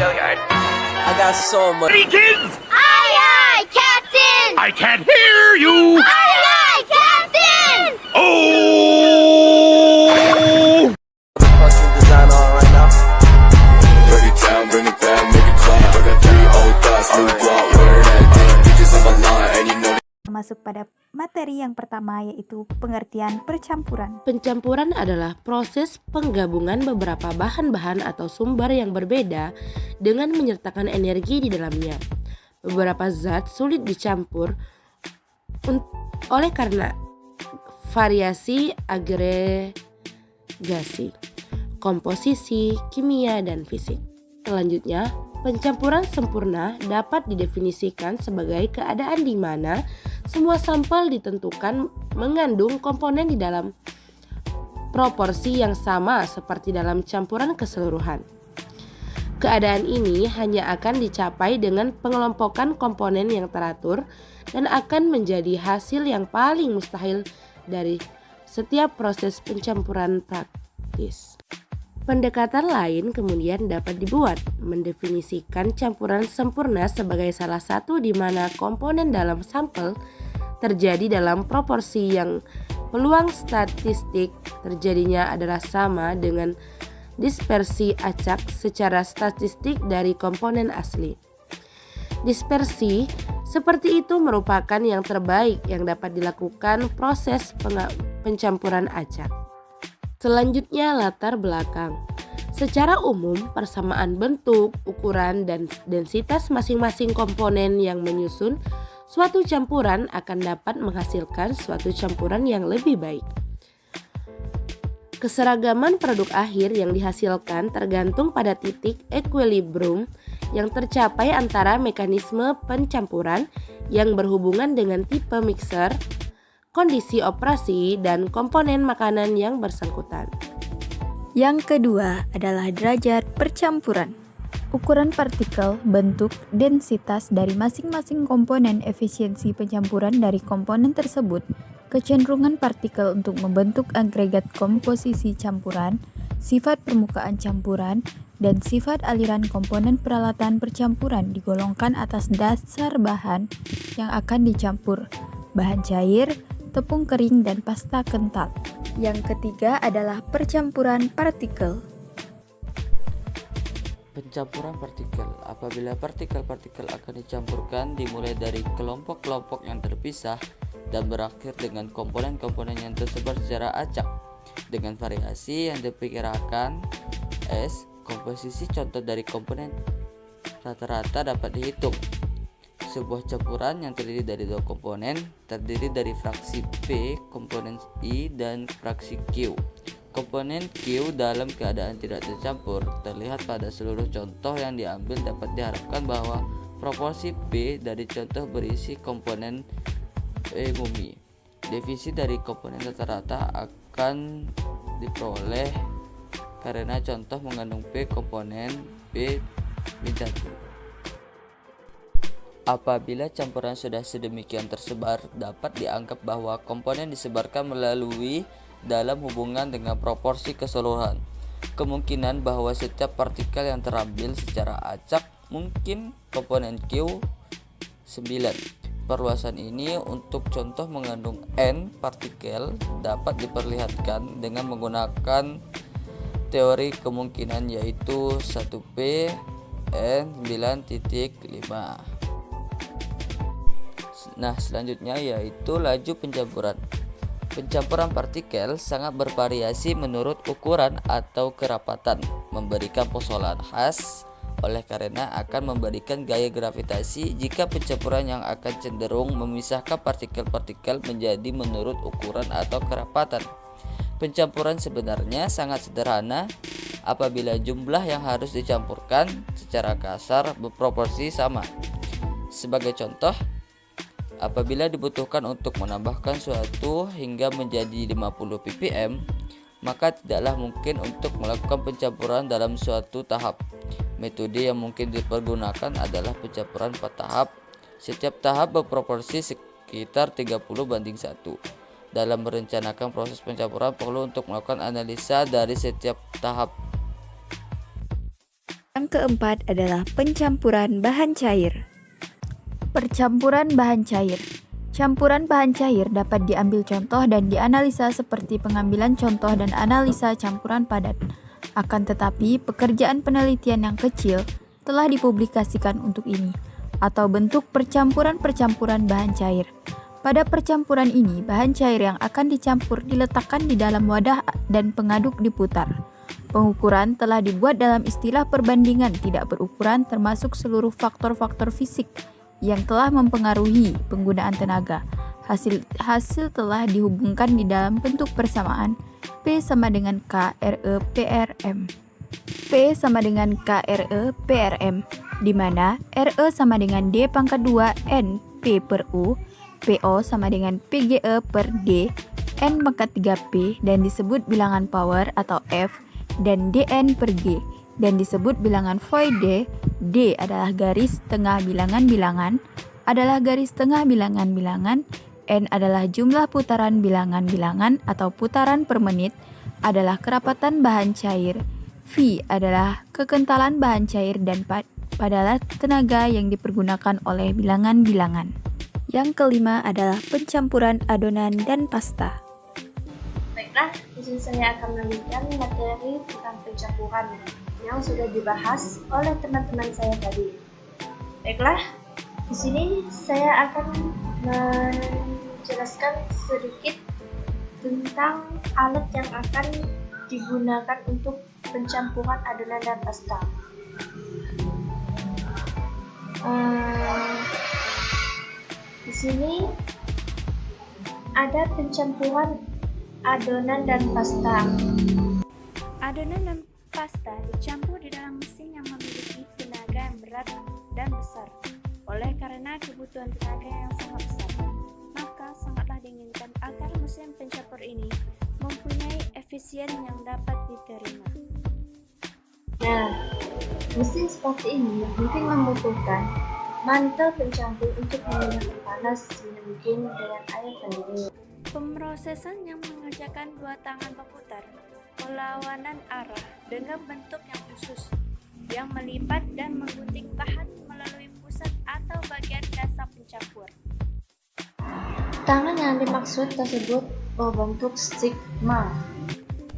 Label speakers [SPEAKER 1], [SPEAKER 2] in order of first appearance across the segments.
[SPEAKER 1] I got so much.
[SPEAKER 2] Ready, kids?
[SPEAKER 3] Aye, aye, Captain!
[SPEAKER 2] I can't hear you.
[SPEAKER 3] Aye, aye, Captain!
[SPEAKER 2] Oh!
[SPEAKER 1] Fucking design on right now.
[SPEAKER 4] Break it down, bring it back, make it clap. I got 3 old thoughts, new guap, where that thing, bitches on my line, and you know.
[SPEAKER 5] Masuk pada materi yang pertama, yaitu pengertian percampuran.
[SPEAKER 6] Pencampuran adalah proses penggabungan beberapa bahan-bahan atau sumber yang berbeda dengan menyertakan energi di dalamnya. Beberapa zat sulit dicampur oleh karena variasi agregasi, komposisi, kimia, dan fisik. Selanjutnya, pencampuran sempurna dapat didefinisikan sebagai keadaan di mana semua sampel ditentukan mengandung komponen di dalam proporsi yang sama seperti dalam campuran keseluruhan. Keadaan ini hanya akan dicapai dengan pengelompokan komponen yang teratur dan akan menjadi hasil yang paling mustahil dari setiap proses pencampuran praktis. Pendekatan lain kemudian dapat dibuat, mendefinisikan campuran sempurna sebagai salah satu di mana komponen dalam sampel terjadi dalam proporsi yang peluang statistik terjadinya adalah sama dengan dispersi acak secara statistik dari komponen asli. Dispersi seperti itu merupakan yang terbaik yang dapat dilakukan proses pencampuran acak. Selanjutnya, latar belakang. Secara umum, persamaan bentuk, ukuran, dan densitas masing-masing komponen yang menyusun suatu campuran akan dapat menghasilkan suatu campuran yang lebih baik. Keseragaman produk akhir yang dihasilkan tergantung pada titik equilibrium yang tercapai antara mekanisme pencampuran yang berhubungan dengan tipe mixer, kondisi operasi, dan komponen makanan yang bersangkutan.
[SPEAKER 5] Yang kedua adalah derajat percampuran. Ukuran partikel, bentuk, densitas dari masing-masing komponen, efisiensi pencampuran dari komponen tersebut, kecenderungan partikel untuk membentuk agregat komposisi campuran, sifat permukaan campuran, dan sifat aliran komponen peralatan percampuran digolongkan atas dasar bahan yang akan dicampur, bahan cair, tepung kering, dan pasta kental. Yang ketiga adalah percampuran partikel.
[SPEAKER 7] Pencampuran partikel. Apabila partikel-partikel akan dicampurkan dimulai dari kelompok-kelompok yang terpisah dan berakhir dengan komponen-komponen yang tersebar secara acak dengan variasi yang diperkirakan S. Komposisi contoh dari komponen rata-rata dapat dihitung. Sebuah campuran yang terdiri dari 2 komponen terdiri dari fraksi P, komponen I, dan fraksi Q. Komponen Q dalam keadaan tidak tercampur terlihat pada seluruh contoh yang diambil. Dapat diharapkan bahwa proporsi P dari contoh berisi komponen murni. Defisit dari komponen rata-rata akan diperoleh karena contoh mengandung P komponen P min 1. Apabila campuran sudah sedemikian tersebar, dapat dianggap bahwa komponen disebarkan melalui dalam hubungan dengan proporsi keseluruhan. Kemungkinan bahwa setiap partikel yang terambil secara acak mungkin komponen Q 9. Perluasan ini untuk contoh mengandung N partikel dapat diperlihatkan dengan menggunakan teori kemungkinan, yaitu 1P N 9.5. Nah, selanjutnya yaitu laju pencampuran. Pencampuran partikel sangat bervariasi menurut ukuran atau kerapatan, memberikan persoalan khas oleh karena akan memberikan gaya gravitasi jika pencampuran yang akan cenderung memisahkan partikel-partikel menjadi menurut ukuran atau kerapatan. Pencampuran sebenarnya sangat sederhana apabila jumlah yang harus dicampurkan secara kasar berproporsi sama. Sebagai contoh, apabila dibutuhkan untuk menambahkan suatu hingga menjadi 50 ppm, maka tidaklah mungkin untuk melakukan pencampuran dalam suatu tahap. Metode yang mungkin dipergunakan adalah pencampuran 4 tahap. Setiap tahap berproporsi sekitar 30:1. Dalam merencanakan proses pencampuran perlu untuk melakukan analisa dari setiap tahap.
[SPEAKER 5] Yang Yang keempat adalah pencampuran bahan cair. Percampuran bahan cair. Campuran bahan cair dapat diambil contoh dan dianalisa seperti pengambilan contoh dan analisa campuran padat. Akan tetapi, pekerjaan penelitian yang kecil telah dipublikasikan untuk ini, atau bentuk percampuran-percampuran bahan cair. Pada percampuran ini, bahan cair yang akan dicampur diletakkan di dalam wadah dan pengaduk diputar. Pengukuran telah dibuat dalam istilah perbandingan tidak berukuran termasuk seluruh faktor-faktor fisik yang telah mempengaruhi penggunaan tenaga. Hasil telah dihubungkan di dalam bentuk persamaan P sama dengan K RE PRM. P sama dengan K RE PRM, di mana RE sama dengan D pangkat 2 N P per U, PO sama dengan PGE per D, N pangkat 3 P dan disebut bilangan power atau F, dan DN per G dan disebut bilangan void D adalah garis tengah bilangan-bilangan, N adalah jumlah putaran bilangan-bilangan atau putaran per menit, adalah kerapatan bahan cair, V adalah kekentalan bahan cair dan adalah tenaga yang dipergunakan oleh bilangan-bilangan. Yang kelima adalah pencampuran adonan dan pasta.
[SPEAKER 8] Baiklah, di sini saya akan melanjutkan materi tentang pencampuran yang sudah dibahas oleh teman-teman saya tadi. Baiklah, di sini saya akan menjelaskan sedikit tentang alat yang akan digunakan untuk pencampuran adonan dan pasta. Di sini ada pencampuran adonan dan pasta.
[SPEAKER 9] Adonan dan pasta dicampur di dalam mesin yang memiliki tenaga yang berat dan besar. Oleh karena kebutuhan tenaga yang sangat besar, maka sangatlah diinginkan agar mesin pencampur ini mempunyai efisien yang dapat diterima.
[SPEAKER 8] Nah, mesin seperti ini mungkin membutuhkan mantel pencampur untuk menggunakan panas mungkin dengan air pendingin.
[SPEAKER 9] Pemrosesan yang mengerjakan dua tangan berputar perlawanan arah dengan bentuk yang khusus, yang melipat dan menggunting bahan melalui pusat atau bagian dasar pencampur.
[SPEAKER 8] Tangan yang dimaksud tersebut berbentuk sigma.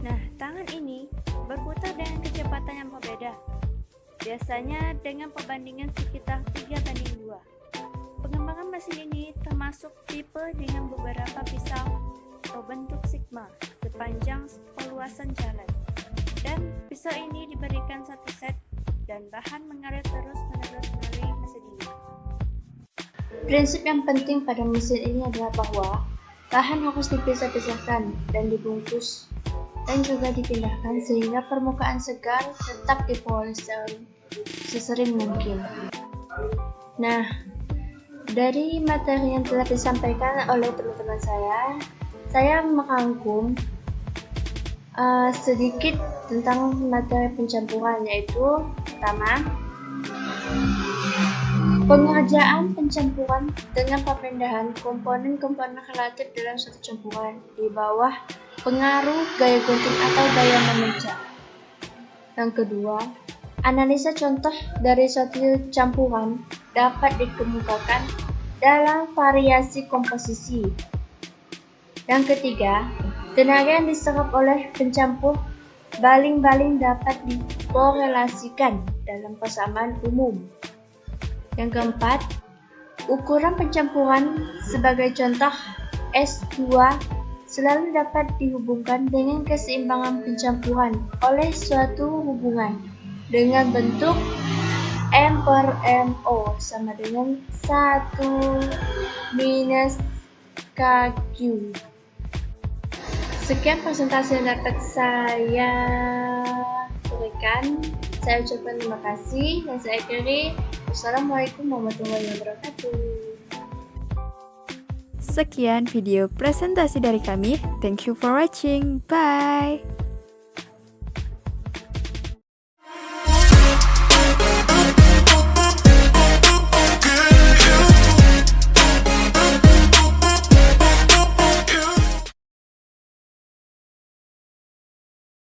[SPEAKER 9] Nah, tangan ini berputar dengan kecepatan yang berbeda, biasanya dengan perbandingan sekitar 3:2. Pengembangan mesin ini termasuk tipe dengan beberapa pisau berbentuk sigma sepanjang perluasan jalan, dan pisau ini diberikan satu set dan bahan mengalir terus-menerus melalui mesin ini.
[SPEAKER 8] Prinsip yang penting pada mesin ini adalah bahwa bahan harus dipisah-pisahkan dan dibungkus dan juga dipindahkan sehingga permukaan segar tetap diperoleh sesering mungkin. Nah, dari materi yang telah disampaikan oleh teman-teman saya merangkum sedikit tentang materi pencampuran, yaitu pertama, pengerjaan pencampuran dengan pemindahan komponen-komponen relatif dalam suatu campuran di bawah pengaruh gaya gunting atau gaya memecah. Yang kedua, analisa contoh dari suatu campuran dapat dikemukakan dalam variasi komposisi. Yang ketiga, tenaga yang diserap oleh pencampur baling-baling dapat dikorelasikan dalam persamaan umum. Yang keempat, ukuran pencampuran sebagai contoh S2 selalu dapat dihubungkan dengan keseimbangan pencampuran oleh suatu hubungan dengan bentuk M per MO sama dengan 1 minus KQ. Sekian presentasi yang dapat saya berikan. Saya ucapkan terima kasih dan saya akhiri. Wassalamualaikum warahmatullahi wabarakatuh.
[SPEAKER 5] Sekian video presentasi dari kami. Thank you for watching. Bye.